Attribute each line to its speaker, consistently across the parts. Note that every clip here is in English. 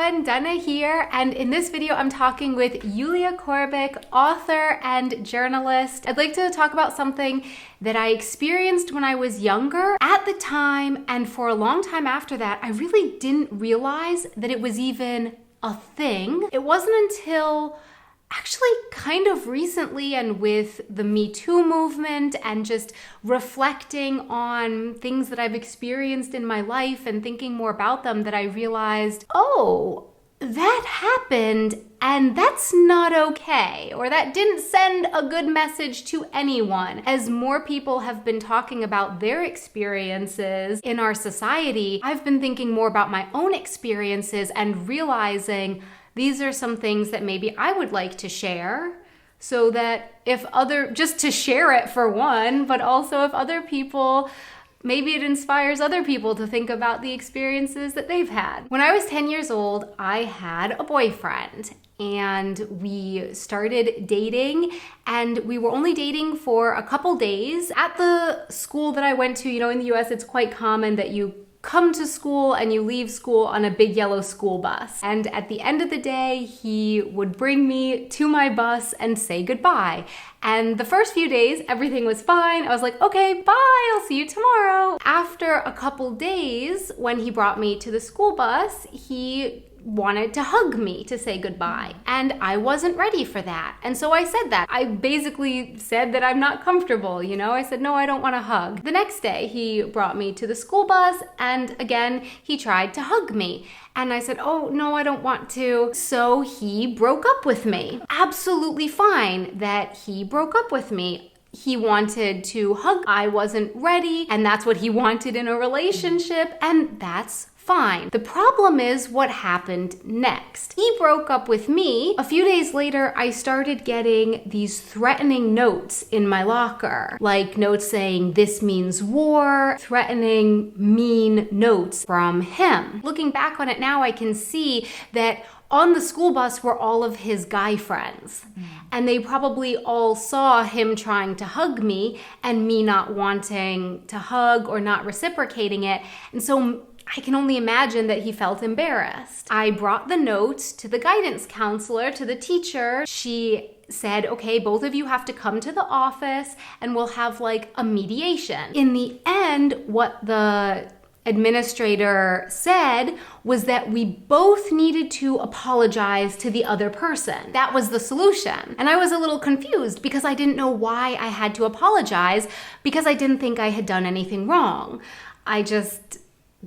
Speaker 1: everyone, Dana here, and in this video I'm talking with Julia Korbik, author and journalist. I'd like to talk about something that I experienced when I was younger. At the time, and for a long time after that, I really didn't realize that it was even a thing. It wasn't until actually kind of recently, and with the Me Too movement and just reflecting on things that I've experienced in my life and thinking more about them, that I realized, oh, that happened and that's not okay, or that didn't send a good message to anyone. As more people have been talking about their experiences in our society, I've been thinking more about my own experiences and realizing these are some things that maybe I would like to share, so that just to share it for one, but also if other people, maybe it inspires other people to think about the experiences that they've had. When I was 10 years old, I had a boyfriend and we started dating, and we were only dating for a couple days. At the school that I went to, in the US, it's quite common that you come to school and you leave school on a big yellow school bus. And at the end of the day, he would bring me to my bus and say goodbye. And the first few days, everything was fine. I was like, okay, bye, I'll see you tomorrow. After a couple days, when he brought me to the school bus, he wanted to hug me to say goodbye. And I wasn't ready for that. And so I said that. I basically said that I'm not comfortable, I said, no, I don't want to hug. The next day, he brought me to the school bus, and again, he tried to hug me. And I said, oh, no, I don't want to. So he broke up with me. Absolutely fine that he broke up with me. He wanted to hug. I wasn't ready, and that's what he wanted in a relationship, and that's fine. The problem is what happened next. He broke up with me. A few days later, I started getting these threatening notes in my locker, like notes saying, "This means war," threatening, mean notes from him. Looking back on it now, I can see that on the school bus were all of his guy friends. And they probably all saw him trying to hug me and me not wanting to hug or not reciprocating it. And so I can only imagine that he felt embarrassed. I brought the notes to the guidance counselor, to the teacher. She said, okay, both of you have to come to the office and we'll have like a mediation. In the end, what the administrator said was that we both needed to apologize to the other person. That was the solution. And I was a little confused because I didn't know why I had to apologize, because I didn't think I had done anything wrong. I just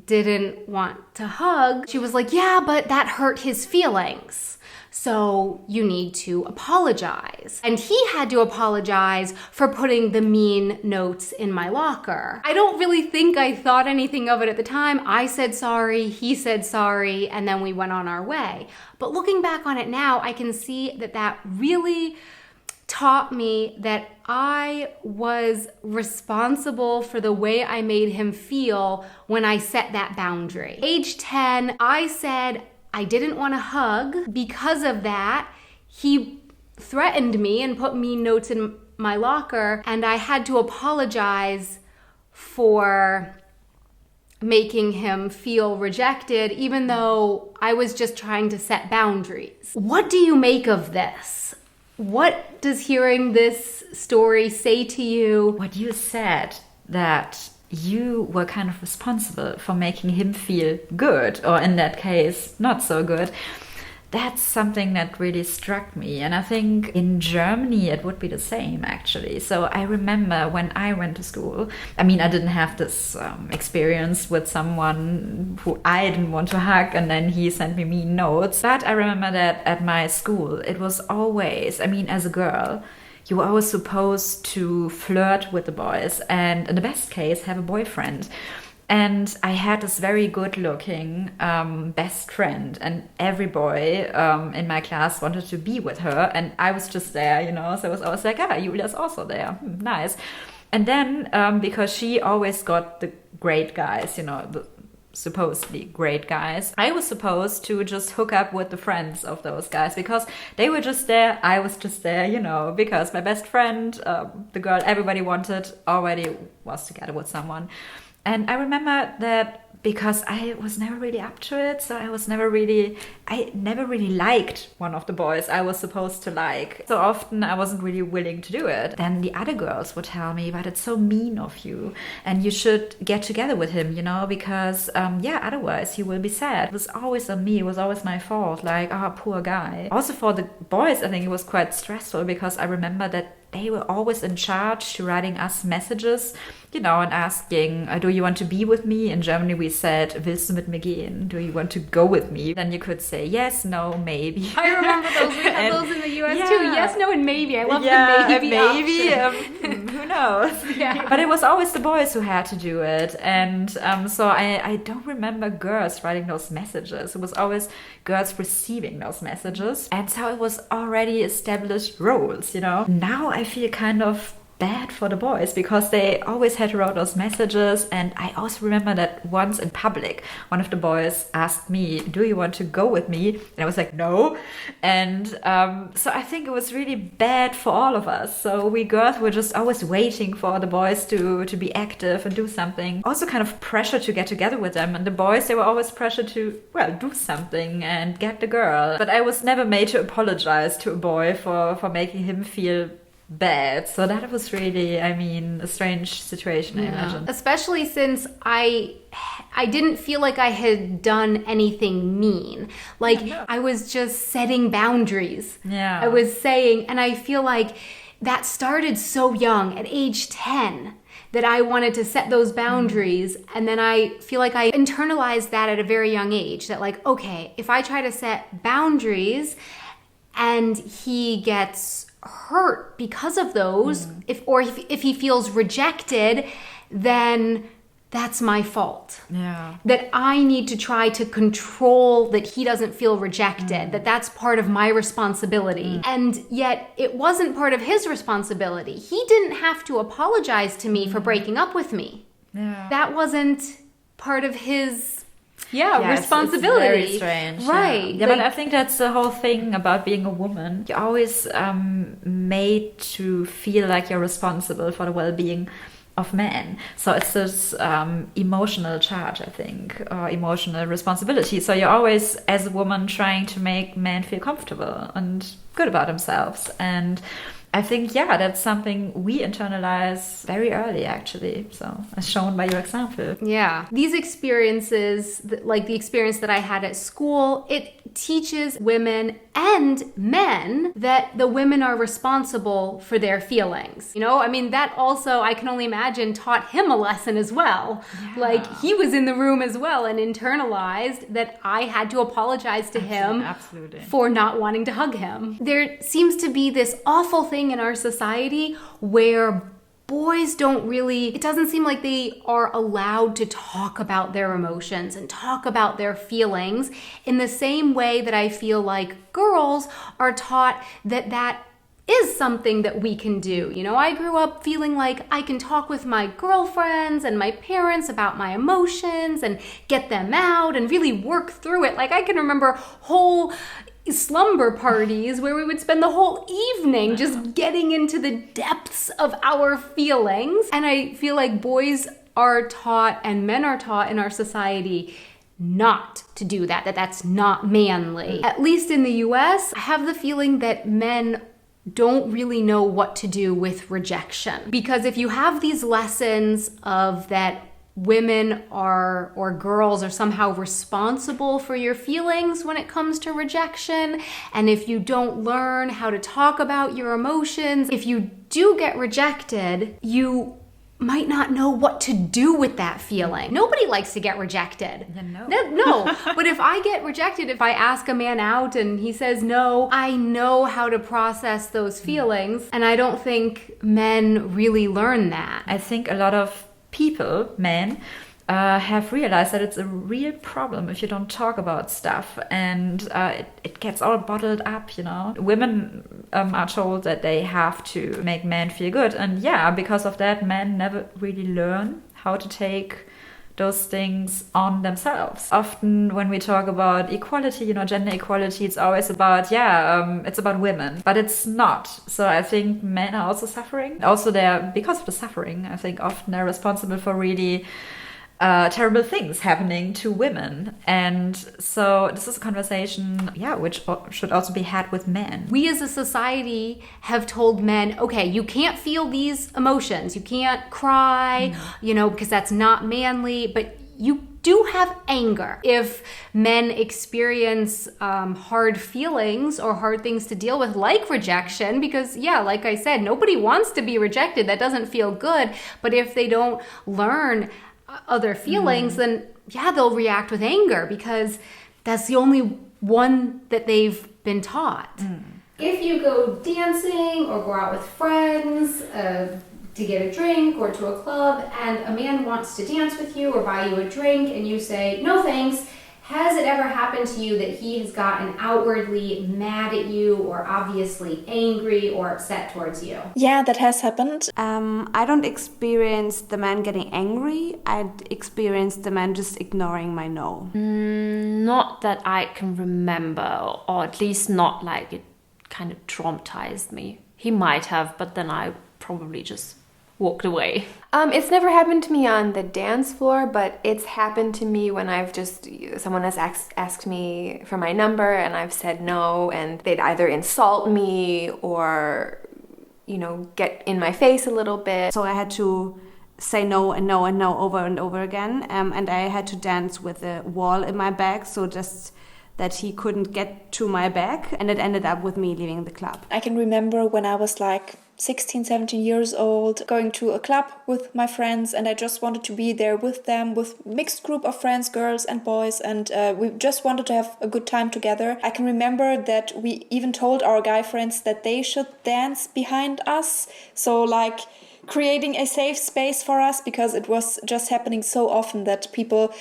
Speaker 1: didn't want to hug. She was like, yeah, but that hurt his feelings, so you need to apologize. And he had to apologize for putting the mean notes in my locker. I don't really think I thought anything of it at the time. I said sorry, he said sorry, and then we went on our way. But looking back on it now, I can see that that really taught me that I was responsible for the way I made him feel when I set that boundary. Age 10, I said I didn't want to hug. Because of that, he threatened me and put mean notes in my locker, and I had to apologize for making him feel rejected, even though I was just trying to set boundaries. What do you make of this? What does hearing this story say to you?
Speaker 2: What you said, that you were kind of responsible for making him feel good, or in that case, not so good. That's something that really struck me. And I think in Germany, it would be the same, actually. So I remember when I went to school, I didn't have this experience with someone who I didn't want to hug, and then he sent me mean notes. But I remember that at my school, it was always, as a girl, you were always supposed to flirt with the boys and, in the best case, have a boyfriend. And I had this very good-looking best friend, and every boy in my class wanted to be with her, and I was just there, so I was like, Julia's also there, nice. And then, because she always got the great guys, the supposedly great guys, I was supposed to just hook up with the friends of those guys, because they were just there, I was just there, because my best friend, the girl everybody wanted, already was together with someone. And I remember that because I was never really up to it. So I never really liked one of the boys I was supposed to like. So often I wasn't really willing to do it. Then the other girls would tell me, but it's so mean of you and you should get together with him, because otherwise he will be sad. It was always on me. It was always my fault. Like, oh, poor guy. Also for the boys, I think it was quite stressful because I remember that they were always in charge to writing us messages, and asking, do you want to be with me? In Germany, we said, willst du mit mir gehen? Do you want to go with me? Then you could say yes, no, maybe.
Speaker 1: I remember those. We had those in the US too. Yes, no, and maybe. I love the maybe option.
Speaker 2: Who knows? Yeah. But it was always the boys who had to do it. And so I don't remember girls writing those messages. It was always girls receiving those messages. And so it was already established roles, Now I feel kind of bad for the boys because they always had to write those messages. And I also remember that once in public, one of the boys asked me, do you want to go with me? And I was like, no. And so I think it was really bad for all of us. So we girls were just always waiting for the boys to be active and do something. Also kind of pressure to get together with them. And the boys, they were always pressured to, do something and get the girl. But I was never made to apologize to a boy for making him feel bad. So that was really, a strange situation, I imagine.
Speaker 1: Especially since I didn't feel like I had done anything mean. I was just setting boundaries.
Speaker 2: Yeah.
Speaker 1: I was saying, and I feel like that started so young, at age 10. That I wanted to set those boundaries. And then I feel like I internalized that at a very young age. That okay, if I try to set boundaries and he gets hurt because of those, if he feels rejected, then that's my fault.
Speaker 2: Yeah.
Speaker 1: That I need to try to control that he doesn't feel rejected, that's part of my responsibility. And yet it wasn't part of his responsibility. He didn't have to apologize to me for breaking up with me.
Speaker 2: Yeah.
Speaker 1: That wasn't part of his
Speaker 2: It's
Speaker 1: responsibility.
Speaker 2: very strange.
Speaker 1: Right.
Speaker 2: Yeah, but I think that's the whole thing about being a woman. You're always made to feel like you're responsible for the well-being of men. So it's this emotional charge, I think, or emotional responsibility. So you're always, as a woman, trying to make men feel comfortable and good about themselves. And I think, that's something we internalize very early, actually. So, as shown by your example.
Speaker 1: Yeah. These experiences, like the experience that I had at school, it teaches women and men that the women are responsible for their feelings. That also, I can only imagine, taught him a lesson as well.
Speaker 2: Yeah.
Speaker 1: He was in the room as well and internalized that I had to apologize to him for not wanting to hug him. There seems to be this awful thing in our society where boys it doesn't seem like they are allowed to talk about their emotions and talk about their feelings in the same way that I feel like girls are taught that is something that we can do. I grew up feeling like I can talk with my girlfriends and my parents about my emotions and get them out and really work through it. I can remember whole slumber parties where we would spend the whole evening just getting into the depths of our feelings. And I feel like boys are taught and men are taught in our society not to do that's not manly. At least in the US, I have the feeling that men don't really know what to do with rejection. Because if you have these lessons of that women or girls are somehow responsible for your feelings when it comes to rejection, and if you don't learn how to talk about your emotions, if you do get rejected, you might not know what to do with that feeling. Nobody likes to get rejected. No. But if I get rejected, if I ask a man out and he says no, I know how to process those feelings. And I don't think men really learn that.
Speaker 2: I think a lot of people, men, have realized that it's a real problem if you don't talk about stuff, and it gets all bottled up, Women are told that they have to make men feel good, and because of that, men never really learn how to take those things on themselves. Often when we talk about equality, gender equality, it's always about, it's about women, but it's not. So I think men are also suffering. Also because of the suffering, I think often they're responsible for really terrible things happening to women. And so this is a conversation, which should also be had with men.
Speaker 1: We as a society have told men, okay, you can't feel these emotions. You can't cry, because that's not manly, but you do have anger. If men experience hard feelings or hard things to deal with, like rejection, because like I said, nobody wants to be rejected. That doesn't feel good. But if they don't learn other feelings, then they'll react with anger because that's the only one that they've been taught. If you go dancing or go out with friends, to get a drink or to a club, and a man wants to dance with you or buy you a drink and you say, no thanks, has it ever happened to you that he has gotten outwardly mad at you or obviously angry or upset towards you?
Speaker 3: Yeah, that has happened.
Speaker 4: I don't experience the man getting angry. I experience the man just ignoring my no.
Speaker 5: Not that I can remember, or at least not like it kind of traumatized me. He might have, but then I probably just walked away.
Speaker 6: It's never happened to me on the dance floor, but it's happened to me when someone has asked me for my number and I've said no, and they'd either insult me or, get in my face a little bit.
Speaker 4: So I had to say no and no and no over and over again, and I had to dance with a wall in my back, so just that he couldn't get to my back, and it ended up with me leaving the club.
Speaker 3: I can remember when I was like 16, 17 years old, going to a club with my friends, and I just wanted to be there with them, with mixed group of friends, girls and boys, and we just wanted to have a good time together. I can remember that we even told our guy friends that they should dance behind us, so like creating a safe space for us, because it was just happening so often that people,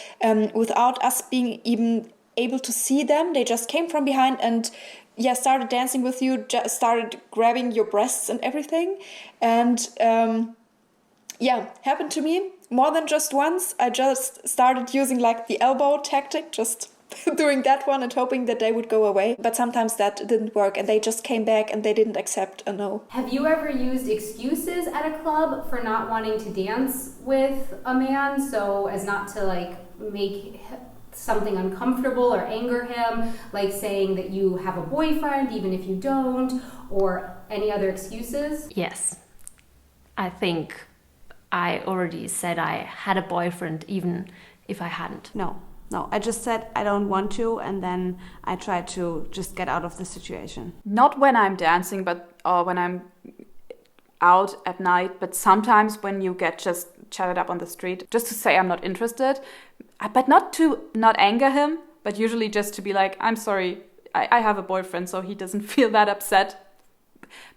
Speaker 3: without us being even able to see them, they just came from behind and started dancing with you, just started grabbing your breasts and everything. And happened to me more than just once. I just started using like the elbow tactic, just doing that one and hoping that they would go away. But sometimes that didn't work and they just came back and they didn't accept a no.
Speaker 1: Have you ever used excuses at a club for not wanting to dance with a man, so as not to like make something uncomfortable or anger him, like saying that you have a boyfriend even if you don't, or any other excuses?
Speaker 5: Yes. I think I already said I had a boyfriend even if I hadn't.
Speaker 4: No, I just said I don't want to, and then I tried to just get out of the situation.
Speaker 7: Not when I'm dancing, or when I'm out at night, but sometimes when you get just chatted up on the street, just to say I'm not interested, but not to not anger him, but usually just to be like, I'm sorry, I have a boyfriend, so he doesn't feel that upset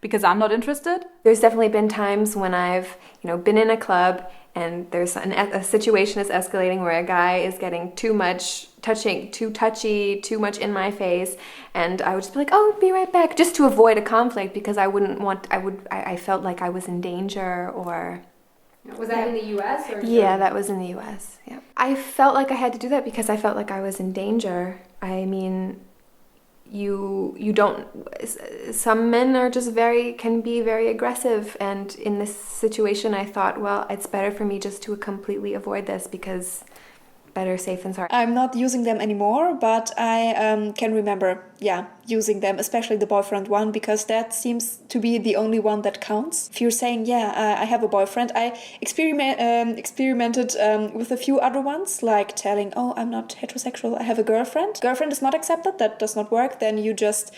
Speaker 7: because I'm not interested.
Speaker 6: There's definitely been times when I've, been in a club and there's a situation is escalating where a guy is getting too touchy, too much in my face, and I would just be like, oh, be right back, just to avoid a conflict, because I felt like I was in danger. Or
Speaker 1: was that in the US or?
Speaker 6: Yeah, that was in the US. Yeah. I felt like I had to do that because I felt like I was in danger. I mean, you don't, some men are just can be very aggressive, and in this situation I thought, well, it's better for me just to completely avoid this, because better safe than sorry.
Speaker 3: I'm not using them anymore, but I can remember, using them, especially the boyfriend one, because that seems to be the only one that counts. If you're saying, I have a boyfriend, I experimented with a few other ones, like telling, oh, I'm not heterosexual, I have a girlfriend. Girlfriend is not accepted, that does not work. Then you just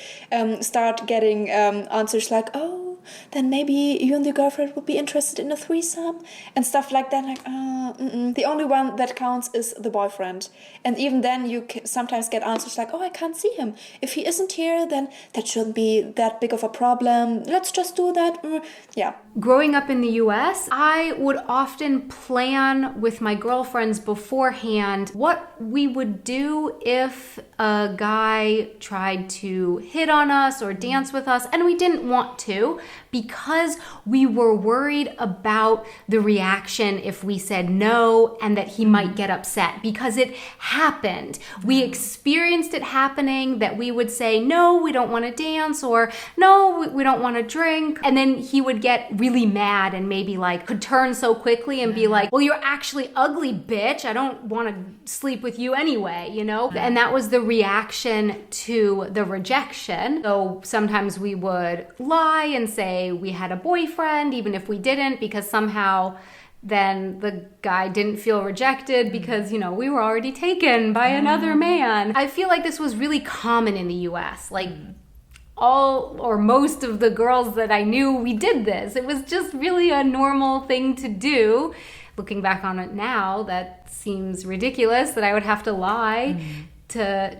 Speaker 3: start getting answers like, oh, then maybe you and your girlfriend would be interested in a threesome and stuff like that. Like, the only one that counts is the boyfriend. And even then you sometimes get answers like, oh, I can't see him. If he isn't here, then that shouldn't be that big of a problem. Let's just do that. Yeah.
Speaker 1: Growing up in the US, I would often plan with my girlfriends beforehand what we would do if a guy tried to hit on us or dance with us and we didn't want to. because we were worried about the reaction if we said no and that he might get upset, because it happened. We experienced it happening, that we would say, no, we don't want to dance, or no, we don't want to drink. And then he would get really mad and maybe like could turn so quickly and be like, well, you're actually ugly, bitch. I don't want to sleep with you anyway, you know? And that was the reaction to the rejection. So sometimes we would lie and say we had a boyfriend, even if we didn't, because somehow then the guy didn't feel rejected because, you know, we were already taken by another man. I feel like this was really common in the US. Like all or most of the girls that I knew, we did this. It was just really a normal thing to do. Looking back on it now, that seems ridiculous that I would have to lie to,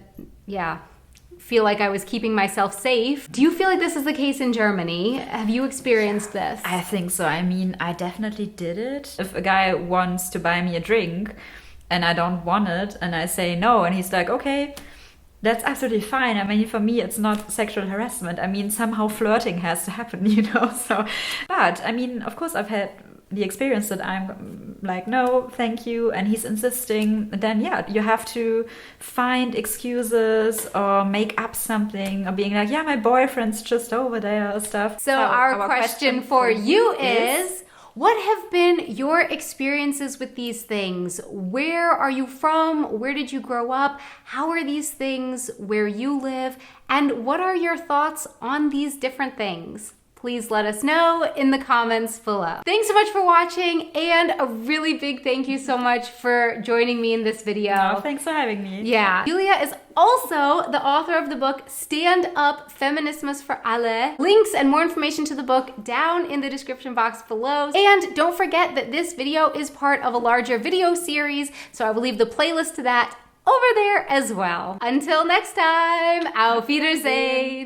Speaker 1: feel like I was keeping myself safe. Do you feel like this is the case in Germany? Have you experienced this?
Speaker 2: I think so. I mean, I definitely did it. If a guy wants to buy me a drink and I don't want it and I say no and he's like, okay, that's absolutely fine. I mean, for me, it's not sexual harassment. I mean, somehow flirting has to happen, you know? So, but I mean, of course, I've had the experience that I'm like, no, thank you, and he's insisting, then you have to find excuses or make up something, or being like, yeah, my boyfriend's just over there or stuff.
Speaker 1: So our question for you is, what have been your experiences with these things? Where are you from? Where did you grow up? How are these things where you live? And what are your thoughts on these different things? Please let us know in the comments below. Thanks so much for watching, and a really big thank you so much for joining me in this video.
Speaker 2: Oh, thanks for having me.
Speaker 1: Yeah. Julia is also the author of the book Stand Up, Feminismus für alle. Links and more information to the book down in the description box below. And don't forget that this video is part of a larger video series, so I will leave the playlist to that over there as well. Until next time, auf Wiedersehen.